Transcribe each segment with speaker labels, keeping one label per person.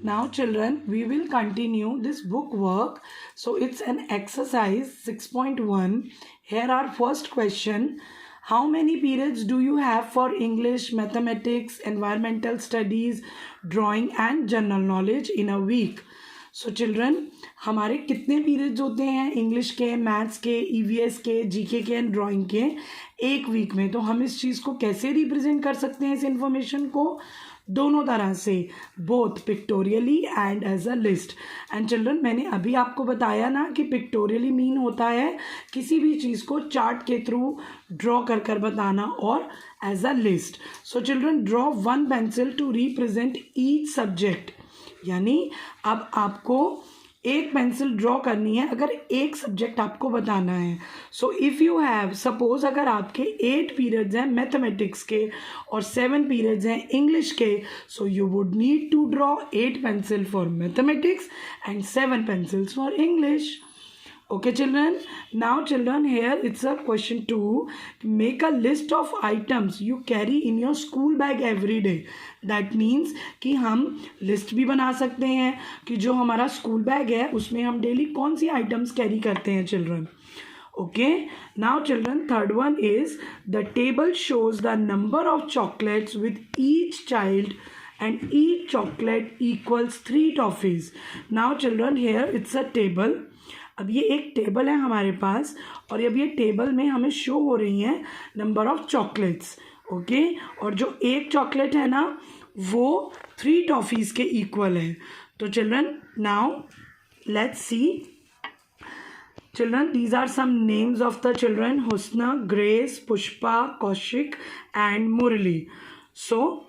Speaker 1: Now children, we will continue this book work. So it's an exercise 6.1. Here our first question. How many periods do you have for English, mathematics, environmental studies, drawing and general knowledge in a week? So children, हमारे कितने periods होते हैं English के, maths के, EVS के, GK के and drawing के एक वीक में? तो हम इस चीज़ को कैसे रिप्रेजेंट कर सकते हैं, इस इंफॉर्मेशन को? दोनों तरह से, both pictorially and as a list. And children, मैंने अभी आपको बताया ना कि पिक्टोरियली मीन होता है किसी भी चीज़ को चार्ट के थ्रू ड्रॉ कर कर बताना, और as a list. So children, draw one pencil to represent each subject. यानी अब आपको एक पेंसिल ड्रॉ करनी है अगर एक सब्जेक्ट आपको बताना है. So if you have, suppose अगर आपके 8 पीरियड्स हैं मैथमेटिक्स के और 7 पीरियड्स हैं इंग्लिश के, so you would need to draw 8 pencil for mathematics and 7 pencils for English. Okay children, now children, here it's a question 2. Make a list of items you carry in your school bag every day. That means कि हम list भी बना सकते हैं कि जो हमारा school bag है उसमें हम डेली कौन सी आइटम्स कैरी करते हैं children. Okay, now children, third one is the table shows the number of chocolates with each child and each chocolate equals 3 toffees. Now children, here it's a table. अब ये एक table है हमारे पास और अब ये टेबल में हमें शो हो रही हैं नंबर ऑफ चॉकलेट्स. ओके, और जो एक चॉकलेट है ना वो 3 टॉफ़ीज़ के इक्वल है. तो children, now let's see. Children, these are some names of the children: Husna, Grace, Pushpa, Kaushik and Murali. So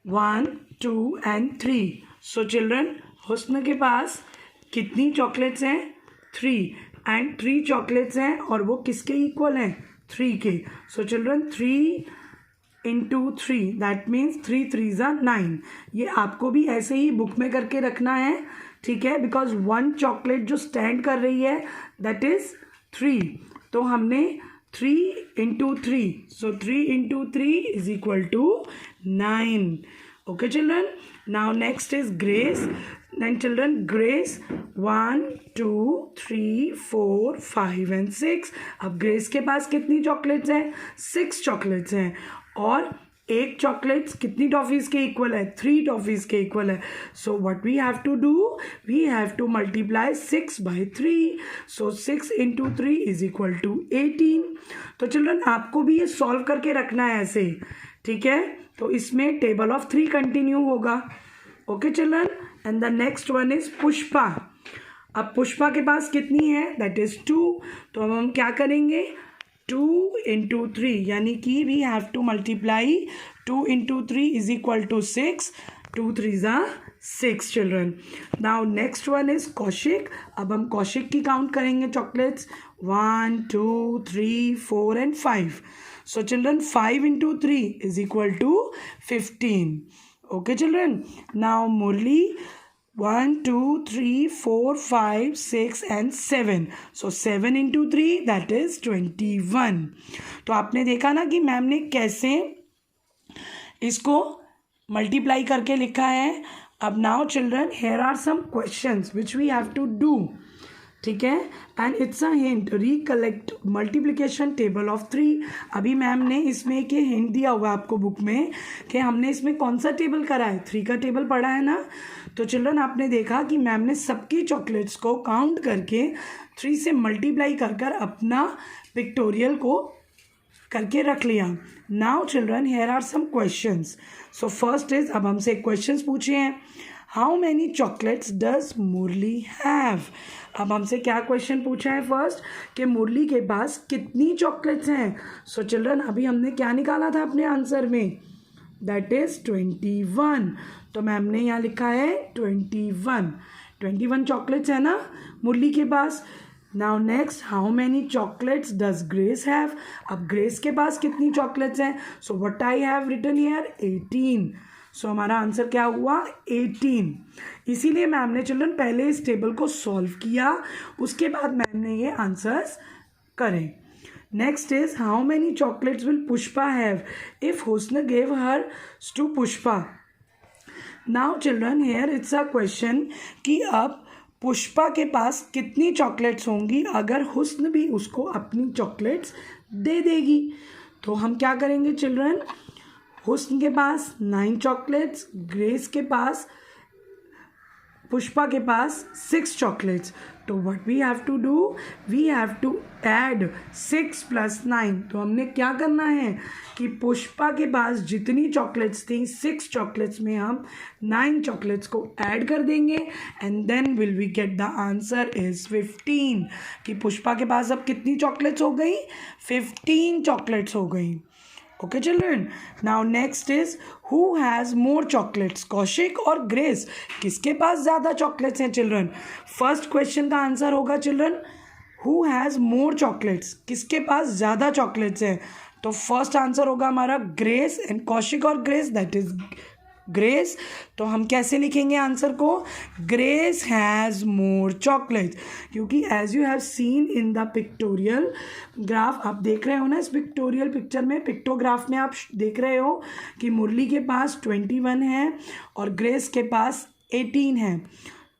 Speaker 1: 1, 2 and 3. So children, हुस्न के पास कितनी चॉकलेट्स हैं? 3. एंड 3 चॉकलेट्स हैं और वो किसके इक्वल हैं? 3 के. So children, 3 into 3, that means 3 3s are 9. ये आपको भी ऐसे ही बुक में करके रखना है, ठीक है, बिकॉज 1 चॉकलेट जो स्टैंड कर रही है दैट इज 3. तो हमने 3 into 3, so 3 into 3 is equal to 9. Okay children, now next is Grace. Then children, Grace 1 2 3 4 5 and 6. अब Grace के पास कितनी चॉकलेट्स हैं? 6 चॉकलेट्स हैं. और एक चॉकलेट्स कितनी टॉफ़ीज़ के इक्वल है? 3 टॉफ़ीज़ के इक्वल है. So what we have to do, we have to multiply 6 by 3. So 6 into 3 is equal to 18. तो चिल्ड्रन, आपको भी ये सॉल्व करके रखना है ऐसे, ठीक है. तो इसमें टेबल ऑफ 3 कंटिन्यू होगा. Okay children, and the next one is Pushpa. अब पुष्पा के पास कितनी है? That is 2. तो अब हम क्या करेंगे? 2 into 3, यानी कि we have to multiply 2 into 3 is equal to 6. 2 3s are 6 children. Now next one is Kaushik. अब हम कौशिक की काउंट करेंगे chocolates. 1 2 3 4 and 5. So children, 5 into 3 is equal to 15. Okay children, now Murli 1 2 3 4 5 6 and 7. So 7 into 3, that is 21. तो आपने देखा ना कि ma'am ने कैसे इसको मल्टीप्लाई करके लिखा है. अब now children, here are some questions which we have to do, ठीक है, and it's a hint. Recollect multiplication table of 3. अभी मैम ने इसमें एक हिंट दिया हुआ आपको बुक में कि हमने इसमें कौन सा टेबल करा है? 3 का टेबल पढ़ा है ना. तो चिल्ड्रन, आपने देखा कि मैम ने सबकी चॉकलेट्स को काउंट करके 3 से मल्टीप्लाई कर कर अपना पिक्टोरियल को करके रख लिया. Now children, here are some questions. So first is, अब हमसे क्वेश्चंस पूछे हैं. How many chocolates does Murli have? अब हमसे क्या क्वेश्चन पूछा है फर्स्ट, कि मुरली के पास कितनी चॉकलेट्स हैं. सो चिल्ड्रन, अभी हमने क्या निकाला था अपने आंसर में? That is 21. तो मैम ने यहाँ लिखा है 21 चॉकलेट्स है ना मुरली के पास. Now next, how many chocolates does Grace have? अब ग्रेस के पास कितनी चॉकलेट्स हैं? So what I have written here, 18. So हमारा आंसर क्या हुआ? 18. इसीलिए मैम ने चिल्ड्रन पहले इस टेबल को सॉल्व किया, उसके बाद मैम ने ये आंसर्स करें. Next is, how many chocolates will Pushpa have if Husn gave her two Pushpa? Now children here it's a question कि अब पुष्पा के पास कितनी चॉकलेट्स होंगी अगर हुस्न भी उसको अपनी चॉकलेट्स दे देगी। तो हम क्या करेंगे चिल्ड्रन, हुस्न के पास 9 चॉकलेट्स, ग्रेस के पास, पुष्पा के पास 6 चॉकलेट्स। तो what we have to do, we have to add 6 + 9। तो हमने क्या करना है कि पुष्पा के पास जितनी चॉकलेट्स थी 6 चॉकलेट्स में हम 9 चॉकलेट्स को ऐड कर देंगे and then will we get the answer is 15। कि पुष्पा के पास अब कितनी चॉकलेट्स हो गई, 15 चॉकलेट्स हो गई। Okay children, now next is who has more chocolates, Kaushik और ग्रेस, किसके पास ज़्यादा चॉकलेट्स हैं चिल्ड्रन। फर्स्ट क्वेश्चन का आंसर होगा children who has more chocolates, किसके पास ज़्यादा चॉकलेट्स हैं। तो फर्स्ट आंसर होगा हमारा ग्रेस एंड कौशिक और ग्रेस, दैट इज ग्रेस। तो हम कैसे लिखेंगे आंसर को, ग्रेस हैज़ मोर चॉकलेट्स, क्योंकि as you have seen in the pictorial graph, आप देख रहे हो ना इस पिक्टोरियल पिक्चर में, पिक्टोग्राफ में आप देख रहे हो कि मुरली के पास 21 है और ग्रेस के पास 18 है।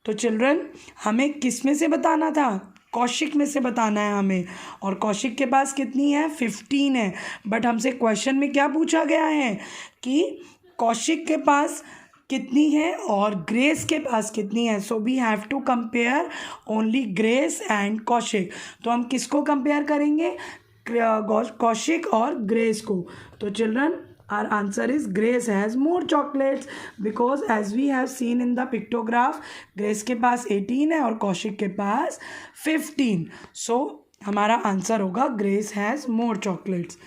Speaker 1: तो चिल्ड्रन हमें किस में से बताना था, कौशिक में से बताना है हमें, और कौशिक के पास कितनी है, 15 है। बट हमसे क्वेश्चन में क्या पूछा गया है कि कौशिक के पास कितनी है और ग्रेस के पास कितनी है। So we have to compare only Grace and Kaushik. तो हम किसको कंपेयर करेंगे, कौशिक और ग्रेस को। तो children our answer is Grace has more chocolates because as we have seen in the pictograph, Grace के पास 18 है और कौशिक के पास 15। So हमारा आंसर होगा Grace has more chocolates।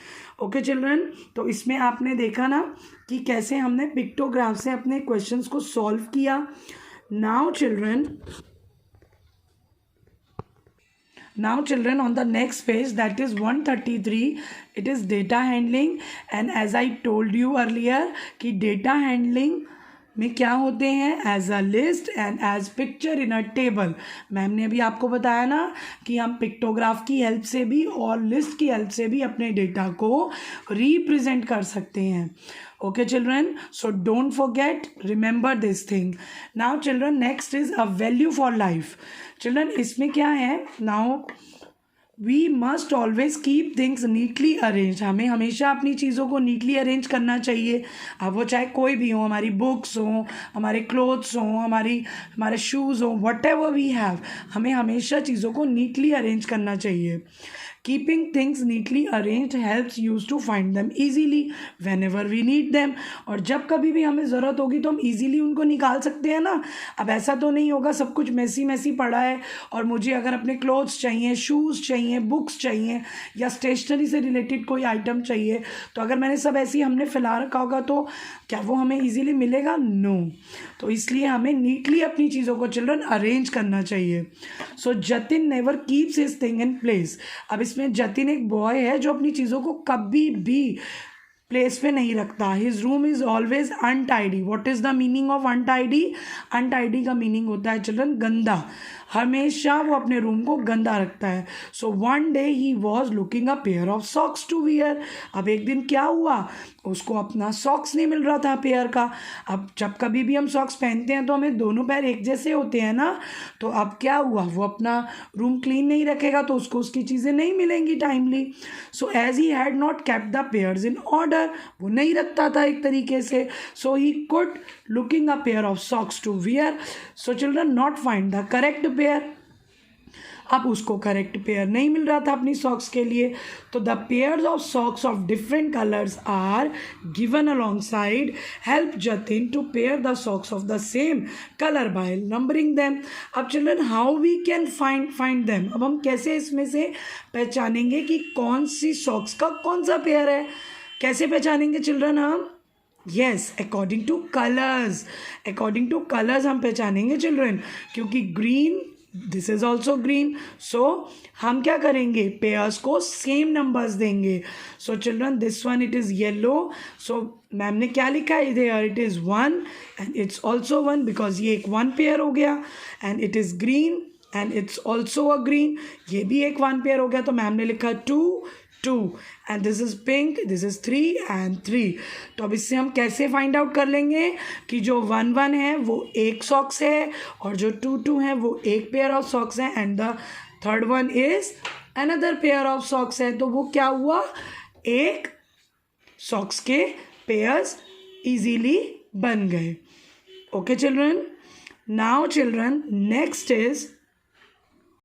Speaker 1: Okay children, तो इसमें आपने देखा ना कि कैसे हमने पिक्टोग्राफ से अपने क्वेश्चंस को सॉल्व किया। Now children on the next page, that is 133, it is data handling, and as I told you earlier कि data handling में क्या होते हैं, as a list and as picture in a table. Ma'am ने अभी आपको बताया ना कि हम पिक्टोग्राफ की हेल्प से भी और लिस्ट की हेल्प से भी अपने डेटा को रिप्रेजेंट कर सकते हैं। Okay children, so don't forget, remember this thing. Now children next is a value for life. Children इसमें क्या है, now we must always keep things neatly arrange. हमें हमेशा अपनी चीज़ों को नीटली अरेंज करना चाहिए। अब वो चाहे कोई भी हो, हमारी बुक्स हो, हमारे क्लोथ्स हो, हमारे शूज़ हो, वट एवर वी हैव, हमें हमेशा चीज़ों को नीटली अरेंज करना चाहिए। Keeping things neatly arranged helps us to find them easily whenever we need them. और जब कभी भी हमें ज़रूरत होगी तो हम ईजीली उनको निकाल सकते हैं ना। अब ऐसा तो नहीं होगा सब कुछ मैसी पड़ा है और मुझे अगर अपने क्लोथ्स चाहिए, शूज़ चाहिए, बुक्स चाहिए या स्टेशनरी से रिलेटेड कोई आइटम चाहिए, तो अगर मैंने सब ऐसे ही हमने फैला रखा होगा तो क्या वो हमें ईजीली मिलेगा, नो। तो इसलिए हमें नीटली अपनी चीज़ों को चिल्ड्रन अरेंज करना चाहिए। So Jatin never keeps his thing in place. अब इसमें जतिन एक बॉय है जो अपनी चीज़ों को कभी भी प्लेस पे नहीं रखता। His room is always untidy. What is the meaning of untidy, untidy का मीनिंग होता है चिल्ड्रन गंदा। हमेशा वो अपने रूम को गंदा रखता है। So one day he was looking a pair of socks to wear. अब एक दिन क्या हुआ, उसको अपना सॉक्स नहीं मिल रहा था पेयर का। अब जब कभी भी हम सॉक्स पहनते हैं तो हमें दोनों पैर एक जैसे होते हैं ना। तो अब क्या हुआ, वो अपना रूम क्लीन नहीं रखेगा तो उसको उसकी चीज़ें नहीं मिलेंगी timely. So as he had not kept the pairs in order, वो नहीं रखता था एक तरीके से। So he could looking a pair of socks to wear. So children not find the correct pair. अब उसको करेक्ट पेयर नहीं मिल रहा था अपनी सॉक्स के लिए। तो the pairs of socks of different colours are given alongside help Jatin to pair the socks of the same colour by numbering them. अब children how we can find them. अब हम कैसे इसमें से पहचानेंगे कि कौन सी सॉक्स का कौन सा पेयर है, कैसे पहचानेंगे चिल्ड्रन हम, yes according to colours. According to colours हम पहचानेंगे चिल्ड्रन, क्योंकि green this is also green. So हम क्या करेंगे, पेयर्स को सेम नंबर्स देंगे। So children this one it is yellow, so ma'am ने क्या लिखा है इधर, it is 1 and it's also 1 because ये एक 1 पेयर हो गया। And it is green and it's also a green, ये भी एक 1 पेयर हो गया तो मैम ने लिखा 2 2 and this is pink, this is 3 and 3. तो अब इससे हम कैसे फाइंड आउट कर लेंगे कि जो 1 1 है वो एक सॉक्स है और जो 2 2 है वो एक पेयर ऑफ सॉक्स है and the third one is another pair of socks है. तो वो क्या हुआ, एक सॉक्स के पेयर्स इजीली बन गए. Okay children. Now children, next is